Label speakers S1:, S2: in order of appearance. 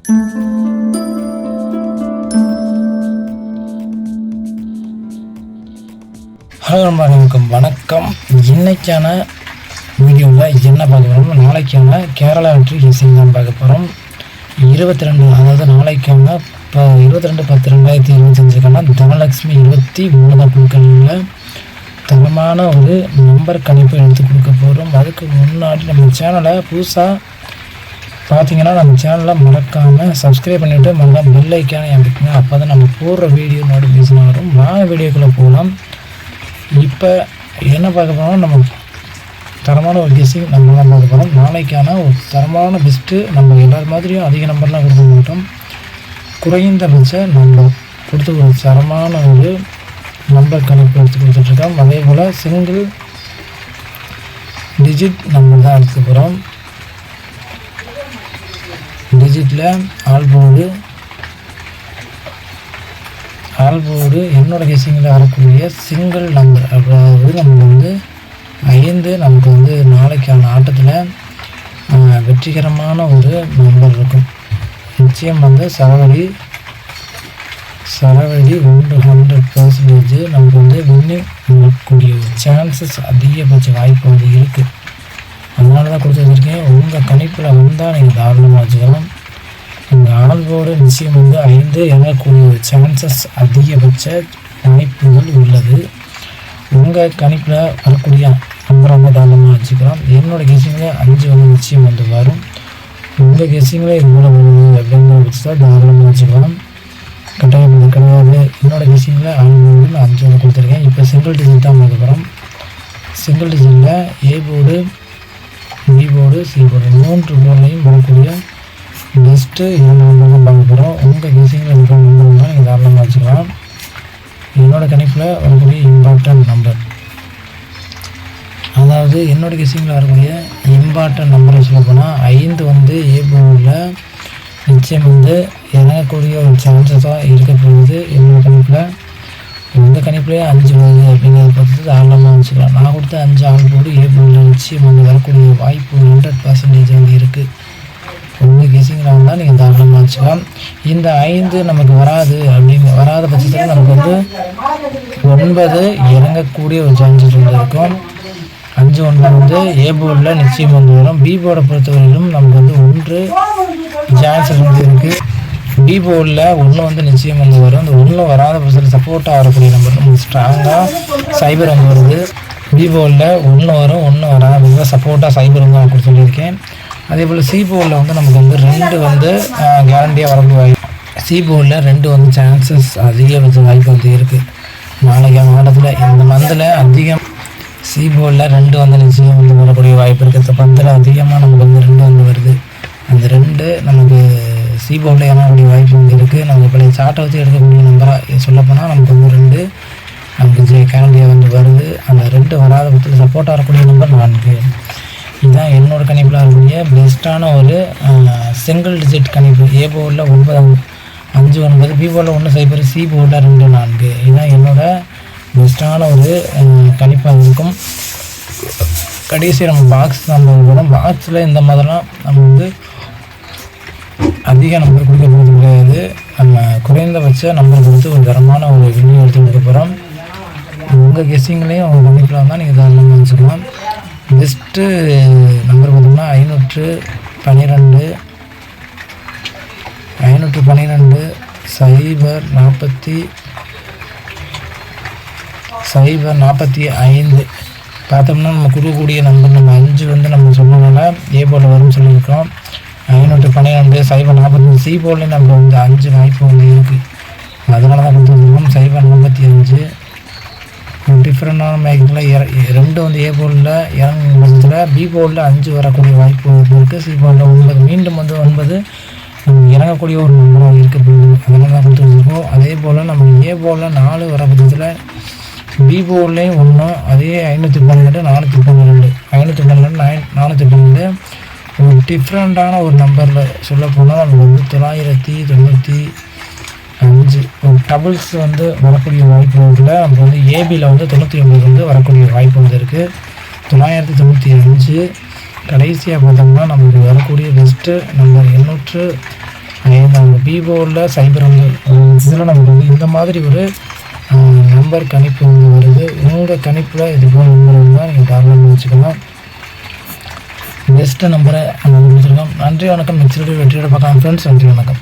S1: Hello நண்பர்களுக்கு வணக்கம். இன்னைக்கான வீடியோவில் என்ன பார்க்க போகிறோம், நாளைக்கான கேரளா வெற்றி கேசிங் தான் பார்க்க போகிறோம். 22 அதாவது நாளைக்கான 22/10/2025க்கான தனலட்சுமி 23 குழுக்களில் தரமான ஒரு நம்பர் கணிப்பு எடுத்து கொடுக்க போகிறோம். அதுக்கு முன்னாடி நம்ம சேனலை புதுசாக பார்த்தீங்கன்னா நம்ம சேனலை மறக்காமல் சப்ஸ்கிரைப் பண்ணிவிட்டு மறக்காம பெல் ஐக்கான அமைக்குங்க. அப்போ தான் நம்ம போடுற வீடியோ நோட்டிஃபிகேஷன் வரும். வாங்க வீடியோக்குள்ளே போகலாம். இப்போ என்ன பார்க்க போகிறோம், நம்ம தரமான ஒரு கெஸ்ஸிங் நம்ம தான் பார்க்க போகிறோம். நாளைக்கான ஒரு தரமான பெஸ்ட்டு நம்ம எல்லார் மாதிரியும் அதிக நம்பர்லாம் கொடுக்க மாட்டோம். குறைந்தபட்ச நம்பர் கொடுத்து ஒரு தரமான ஒரு நம்பர் கணிப்பு எடுத்து கொடுத்துட்ருக்கோம். அதே போல் சிங்கிள் டிஜிட் நம்பர் தான் எடுத்து போகிறோம். டிஜிட்டில் ஆல்போர்டு என்னோட கெஸ்ஸிங்கில் வரக்கூடிய சிங்கிள் நம்பர், அதாவது நமக்கு 5 நமக்கு நாளைக்கான ஆட்டத்தில் வெற்றிகரமான ஒரு நம்பர் இருக்கும். நிச்சயம் சரவடி 100% நமக்கு வின்னிங் வரக்கூடிய சான்சஸ் அதிகபட்ச வாய்ப்பு இருக்குது. அதனால தான் கொடுத்து வச்சுருக்கேன். உங்கள் கணிப்பில் வந்தால் நீங்கள் தாராளமாக வச்சுக்கலாம். இந்த ஆல்போர்டு நிச்சயம் 5 இறங்கக்கூடிய ஒரு சான்சஸ் அதிகபட்ச வாய்ப்புகள் உள்ளது. உங்கள் கணிப்பில் வரக்கூடிய நம்பரை தாராளமாக வச்சுக்கலாம். என்னோடய கெஸ்ஸிங்கில் 5 நிச்சயம் வரும். உங்கள் கெஸ்ஸிங்கில் இது மூலம் வருது அப்படிங்கிற பட்சத்தில் தாராளமாக வச்சுக்கலாம். கட்டாயம் இது கிடையாது. என்னோடய கெஸ்ஸிங்கில் ஆல்போர்டு 5 கொடுத்துருக்கேன். இப்போ சிங்கிள் டிஜிட் தான் பார்க்க போகிறோம். சிங்கிள் டிஜிட்டில் A board, B board, C board 3 போர்ட்லையும் வரக்கூடிய பெஸ்ட்டு 2 நம்பர் தான் பார்க்க போகிறோம். உங்கள் கெஸ்ஸிங்கில் இருக்கிற நம்பர் தான் நீங்கள் தாராளமாக வச்சுக்கலாம். என்னோடய கணிப்பில் வரக்கூடிய இம்பார்ட்டன்ட் நம்பர், அதாவது என்னோடய கெஸ்ஸிங்கில் வரக்கூடிய இம்பார்ட்டன்ட் நம்பரை சொல்ல போனால் 5 ஏ போர்டில் நிச்சயம் இறங்கக்கூடிய ஒரு சான்சஸாக இருக்க போகுது. என்னோடய கணிப்பில் உங்கள் கணிப்பிலே 5 வருது அப்படிங்கிறத பார்த்து தாராளமாக வச்சுக்கலாம். நான் கொடுத்த 5 ஆல்போர்டு ஏ போர்டில் நிச்சயம் வரக்கூடிய வாய்ப்பு 100% இருக்குது. உங்கள் கெஸ்ஸிங்கில் வந்தால் நீங்கள் தாராளமாக வச்சுக்கலாம். இந்த 5 நமக்கு வராத பட்சத்தில் நமக்கு 9 இறங்கக்கூடிய ஒரு சான்சஸ் இருக்கும். 5 9 ஏ போர்டில் நிச்சயம் வரும். பி போர்டை பொறுத்தவரையிலும் நமக்கு 1 சான்சஸ் இருக்குது. பி போர்டில் 1 நிச்சயம் வரும். அந்த 1 வராத பட்சத்தில் சப்போர்ட்டாக வரக்கூடிய நம்பர் நமக்கு ஸ்ட்ராங்காக சைபர் வருது. பி போர்டில் 1 வரும், 1 வராத பட்சத்தில் சப்போர்ட்டாக சைபர் நான் கொடுத்து சொல்லியிருக்கேன். அதே போல் சி போர்டில் நமக்கு 2 கேரண்டியாக வரக்கூடிய வாய்ப்பு. சி போர்டில் 2 சான்சஸ் அதிகபட்ச வாய்ப்பு இருக்குது. நாளைக்கு மாவட்டத்தில் இந்த மந்தில் அதிகம் சி போர்டில் 2 நிச்சயம் வரக்கூடிய வாய்ப்பு இருக்குது. இந்த பந்தில் அதிகமாக நமக்கு 2 வருது. அந்த 2 நமக்கு சி போர்டில் இறங்கக்கூடிய வாய்ப்பு இருக்குது. நமக்கு பழைய சாட்டை வச்சு எடுக்கக்கூடிய நம்பராக சொல்லப்போனால் நமக்கு 2 நமக்கு கேரண்டியாக வருது. அந்த 2 வராத பட்சத்தில் சப்போர்ட்டாக வரக்கூடிய நம்பர் 4. இதுதான் என்னோட கணிப்பில் வரக்கூடிய பெஸ்ட்டான ஒரு சிங்கிள் டிஜிட் கணிப்பு. ஏ போர்டில் 5 9, பி போர்டில் 1 0, சி போர்டில் 2 4. இதுதான் என்னோட பெஸ்ட்டான ஒரு கணிப்பாக இருக்கும். கடைசி நம்ம பாக்ஸ் நம்பர் போகிறோம். பாக்ஸில் இந்த மாதிரிலாம் நம்ம அதிக நம்பர் கொடுக்க போகிறது கிடையாது. நம்ம குறைந்தபட்ச நம்பர் கொடுத்து ஒரு தரமான ஒரு வின்னிங் எடுத்து கொடுக்க போகிறோம். உங்கள் கெஸ்ஸிங்லேயும் அவங்க கணிப்பில் வந்தால் நீங்கள் தாராளமாக வச்சுக்கலாம். பெஸ்ட்டு நம்பர் பார்த்தோம்னா 512 045 பார்த்தோம்னா நம்ம கொடுக்கக்கூடிய நம்பர் நம்ம 5 நம்ம சொன்னதுனால ஏ போர்டில் வரும்னு சொல்லியிருக்கோம். 512 045 சி போர்டில் நம்ம 5 வாய்ப்பு இருக்குது. அதனால தான் கொடுத்துருக்கோம். 045 டிஃப்ரெண்டான மேக்கிங்கில் 2 ஏ போர்டில் இறங்கும் பட்சத்தில் பி போர்டில் 5 வரக்கூடிய வாய்ப்பு இருக்குது. சி போர்டில் 9 மீண்டும் 9 இறங்கக்கூடிய ஒரு நம்பராக இருக்குது. அதனால தான் கொடுத்து வச்சுருக்கோம். அதே போல் நம்ம ஏ போர்டில் 4 வர பட்சத்தில் பி போர்ட்லேயும் 1, அதே 512 412 412 ஒரு டிஃப்ரெண்ட்டான ஒரு நம்பரில் சொல்லப்போனால் நமக்கு 995 ஒரு டபுள்ஸ் வரக்கூடிய வாய்ப்பு இல்லை. நமக்கு ஏபியில் 99 வரக்கூடிய வாய்ப்பு இருக்குது. 995 கடைசியாக பார்த்தோம்னா நமக்கு வரக்கூடிய பெஸ்ட்டு நம்பர் நம்ம விவோவில் சைபர் வந்து இதில் நமக்கு வந்து இந்த மாதிரி ஒரு நம்பர் கணிப்பு வந்து வருது. உங்கள் கணிப்பில் இது போல் நம்பர் இருந்தால் நீங்கள் தாராளமாக வச்சுக்கலாம். பெஸ்ட்டு நம்பரை கொடுத்துருக்கோம். நன்றி வணக்கம். நெக்ஸ்ட் வீடியோ வெற்றியோட பார்க்கலாம் ஃப்ரெண்ட்ஸ். நன்றி வணக்கம்.